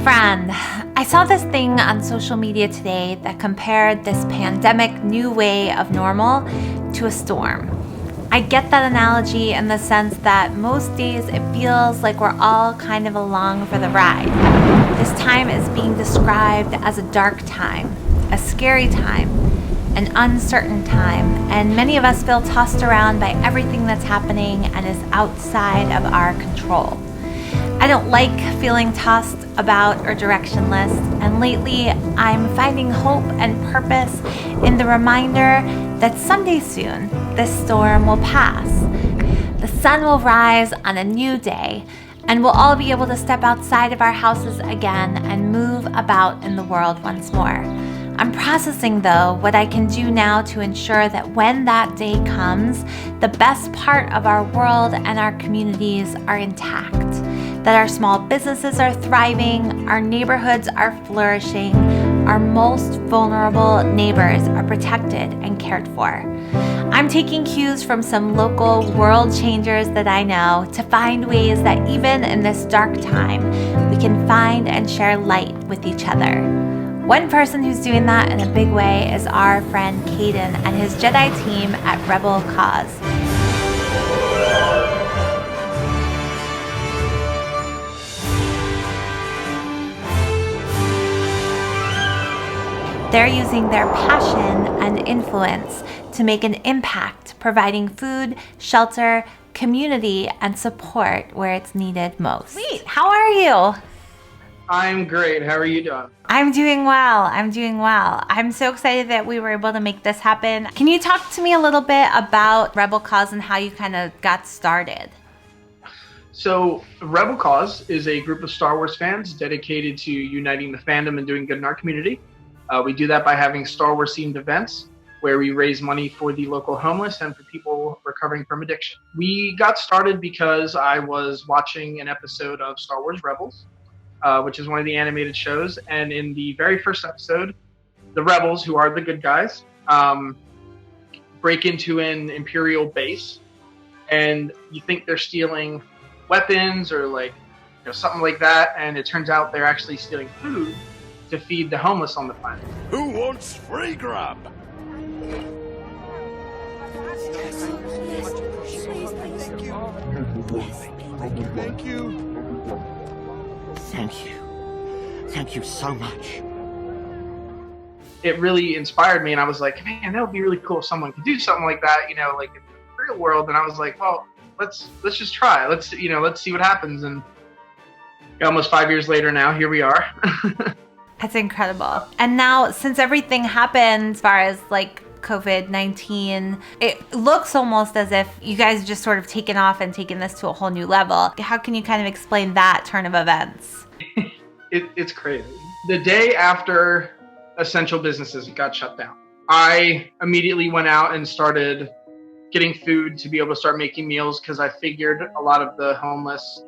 Friend, I saw this thing on social media today that compared this pandemic new way of normal to a storm. I get that analogy in the sense that most days it feels like we're all kind of along for the ride. This time is being described as a dark time, a scary time, an uncertain time, and many of us feel tossed around by everything that's happening and is outside of our control. I don't like feeling tossed about or directionless, and lately I'm finding hope and purpose in the reminder that someday soon this storm will pass. The sun will rise on a new day, and we'll all be able to step outside of our houses again and move about in the world once more. I'm processing, though, what I can do now to ensure that when that day comes, the best part of our world and our communities are intact, that our small businesses are thriving, our neighborhoods are flourishing, our most vulnerable neighbors are protected and cared for. I'm taking cues from some local world changers that I know to find ways that even in this dark time, we can find and share light with each other. One person who's doing that in a big way is our friend Kaden and his Jedi team at Rebel Cause. They're using their passion and influence to make an impact, providing food, shelter, community, and support where it's needed most. Sweet, how are you? I'm great. How are you doing? I'm doing well. I'm so excited that we were able to make this happen. Can you talk to me a little bit about Rebel Cause and how you kind of got started? So Rebel Cause is a group of Star Wars fans dedicated to uniting the fandom and doing good in our community. We do that by having Star Wars themed events where we raise money for the local homeless and for people recovering from addiction. We got started because I was watching an episode of Star Wars Rebels, which is one of the animated shows. And in the very first episode, the rebels, who are the good guys, break into an Imperial base, and you think they're stealing weapons or something like that. And it turns out they're actually stealing food to feed the homeless on the planet. Who wants free grub? Thank you. Thank you so much. It really inspired me, and I was like, man, that would be really cool if someone could do something like that, like in the real world. And I was like, well, let's just try. Let's see what happens. And almost 5 years later now, here we are. That's incredible. And now, since everything happened as far as COVID-19, it looks almost as if you guys just sort of taken off and taken this to a whole new level. How can you kind of explain that turn of events? It's crazy. The day after essential businesses got shut down, I immediately went out and started getting food to be able to start making meals, because I figured a lot of the homeless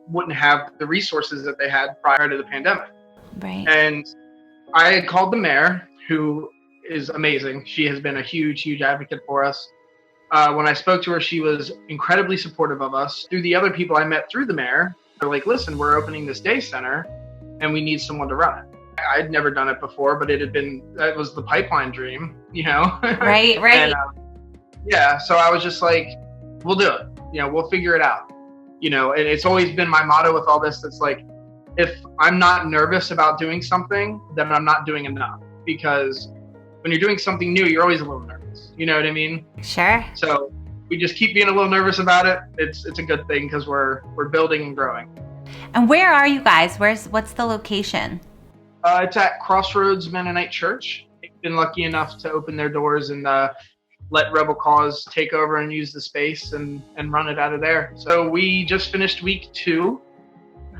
wouldn't have the resources that they had prior to the pandemic. Right. And I had called the mayor, who is amazing. She has been a huge, huge advocate for us. When I spoke to her, she was incredibly supportive of us. Through the other people I met through the mayor, they're like, listen, we're opening this day center and we need someone to run it. I'd never done it before, but that was the pipeline dream, Right. And, so I was just like, we'll do it. We'll figure it out. And it's always been my motto with all this. It's like, if I'm not nervous about doing something, then I'm not doing enough. Because when you're doing something new, you're always a little nervous. You know what I mean? Sure. So we just keep being a little nervous about it. It's a good thing, because we're building and growing. And where are you guys? What's the location? It's at Crossroads Mennonite Church. They've been lucky enough to open their doors and let Rebel Cause take over and use the space and run it out of there. So we just finished week 2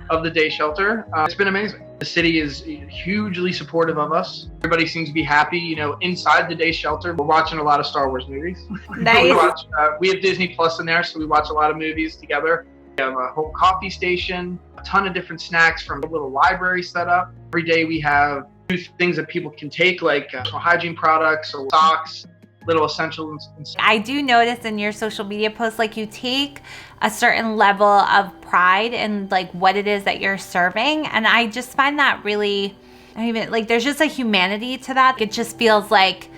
of the day shelter. It's been amazing. The city is hugely supportive of us. Everybody seems to be happy. Inside the day shelter, we're watching a lot of Star Wars movies. Nice. We have Disney Plus in there, so we watch a lot of movies together. We have a whole coffee station, a ton of different snacks from a little library set up. Every day we have new things that people can take, like personal hygiene products or socks. little essentials. I do notice in your social media posts, like you take a certain level of pride in like what it is that you're serving. And I just find that really, I don't even, like there's just a humanity to that. It just feels like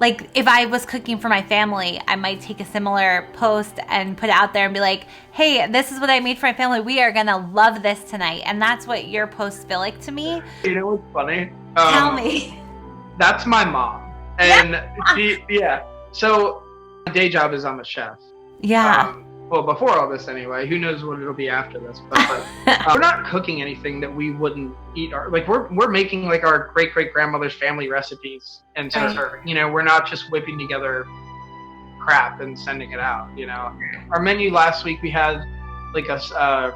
if I was cooking for my family, I might take a similar post and put it out there and be like, hey, this is what I made for my family. We are going to love this tonight. And that's what your posts feel like to me. You know what's funny? Tell me. That's my mom. And so my day job is I'm a chef. Yeah. Well, before all this anyway, who knows what it'll be after this, but we're not cooking anything that we wouldn't eat. We're making like our great-great-grandmother's family recipes and serving. You know, we're not just whipping together crap and sending it out, you know. Our menu last week, we had like a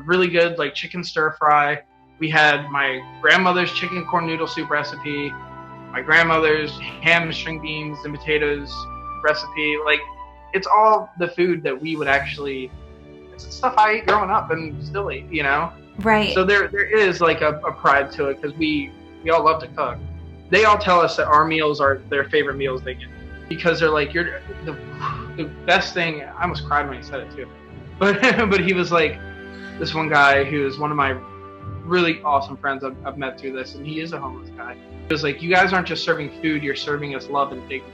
really good like chicken stir fry. We had my grandmother's chicken corn noodle soup recipe, my grandmother's ham and string beans and potatoes recipe. Like, it's all the food that we would actually, it's stuff I ate growing up and still eat, you know? Right. So there is like a pride to it because we all love to cook. They all tell us that our meals are their favorite meals they get because they're like, you're the best thing. I almost cried when he said it too. But he was like, this one guy who is one of my really awesome friends I've met through this, and he is a homeless guy. He was like, you guys aren't just serving food, you're serving us love and dignity.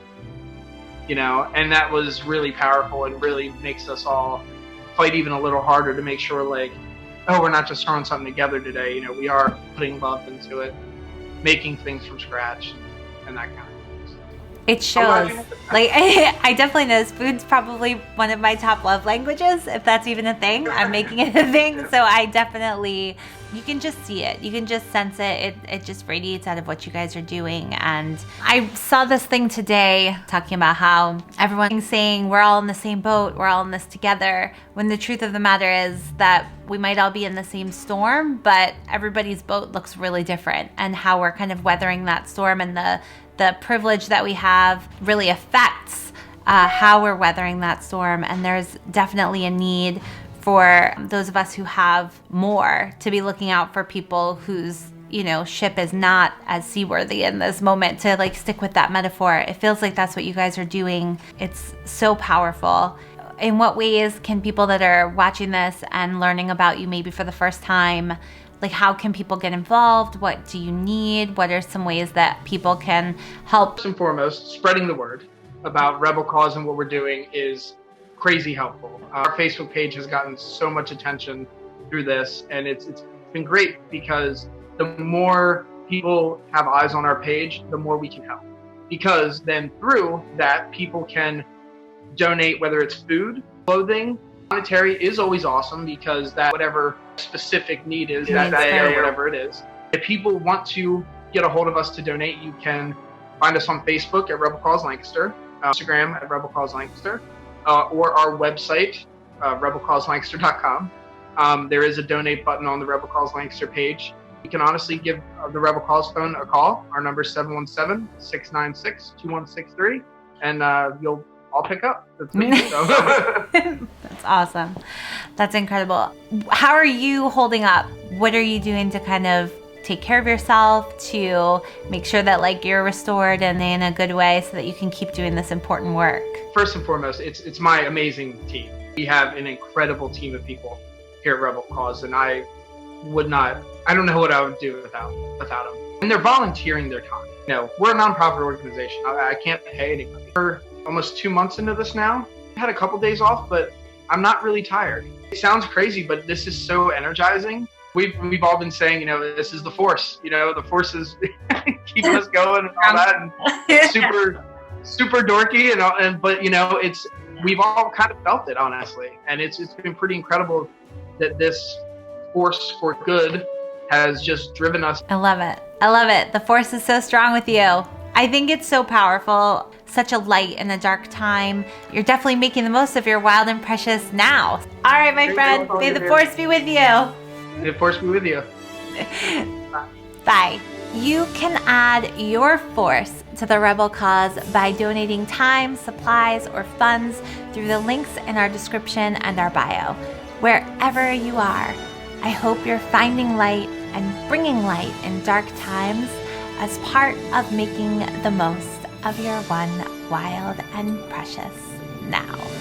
You know, and that was really powerful and really makes us all fight even a little harder to make sure, like, oh, we're not just throwing something together today. You know, we are putting love into it, making things from scratch, and that kind of thing. It shows. Like, I definitely notice food's probably one of my top love languages, if that's even a thing. I'm making it a thing. So I definitely, you can just see it. You can just sense it. It just radiates out of what you guys are doing. And I saw this thing today talking about how everyone's saying we're all in the same boat, we're all in this together, when the truth of the matter is that we might all be in the same storm, but everybody's boat looks really different, and how we're kind of weathering that storm and the privilege that we have really affects how we're weathering that storm. And there's definitely a need for those of us who have more to be looking out for people whose, you know, ship is not as seaworthy in this moment, to like stick with that metaphor. It feels like that's what you guys are doing. It's so powerful. In what ways can people that are watching this and learning about you maybe for the first time, like how can people get involved? What do you need? What are some ways that people can help? First and foremost, spreading the word about Rebel Cause and what we're doing is crazy helpful. Our Facebook page has gotten so much attention through this, and it's been great because the more people have eyes on our page, the more we can help. Because then through that, people can donate, whether it's food, clothing. Monetary is always awesome because that whatever specific need is that day or whatever it is. If people want to get a hold of us to donate, you can find us on Facebook at Rebel Cause Lancaster, Instagram at Rebel Cause Lancaster, or our website, rebelcauselancaster.com. There is a donate button on the Rebel Cause Lancaster page. You can honestly give the Rebel Cause phone a call. Our number is 717-696-2163, and you'll all pick up. That's me. So. That's awesome. That's incredible. How are you holding up? What are you doing to kind of take care of yourself, to make sure that like you're restored and in a good way so that you can keep doing this important work? First and foremost, it's my amazing team. We have an incredible team of people here at Rebel Cause, and I don't know what I would do without them. And they're volunteering their time. You know, we're a nonprofit organization. I can't pay anybody. We're almost 2 months into this now. I had a couple days off, but I'm not really tired. It sounds crazy, but this is so energizing. We've all been saying, you know, this is the force. You know, the force is keeping us going and all that, and super dorky but you know, we've all kind of felt it, honestly, and it's been pretty incredible that this force for good has just driven us. I love it. The force is so strong with you. I think it's so powerful, such a light in a dark time. You're definitely making the most of your wild and precious now. All right, my friend, may the force be with you. May the force be with you. Bye. You can add your force to the Rebel Cause by donating time, supplies, or funds through the links in our description and our bio. Wherever you are, I hope you're finding light and bringing light in dark times as part of making the most of your one wild and precious now.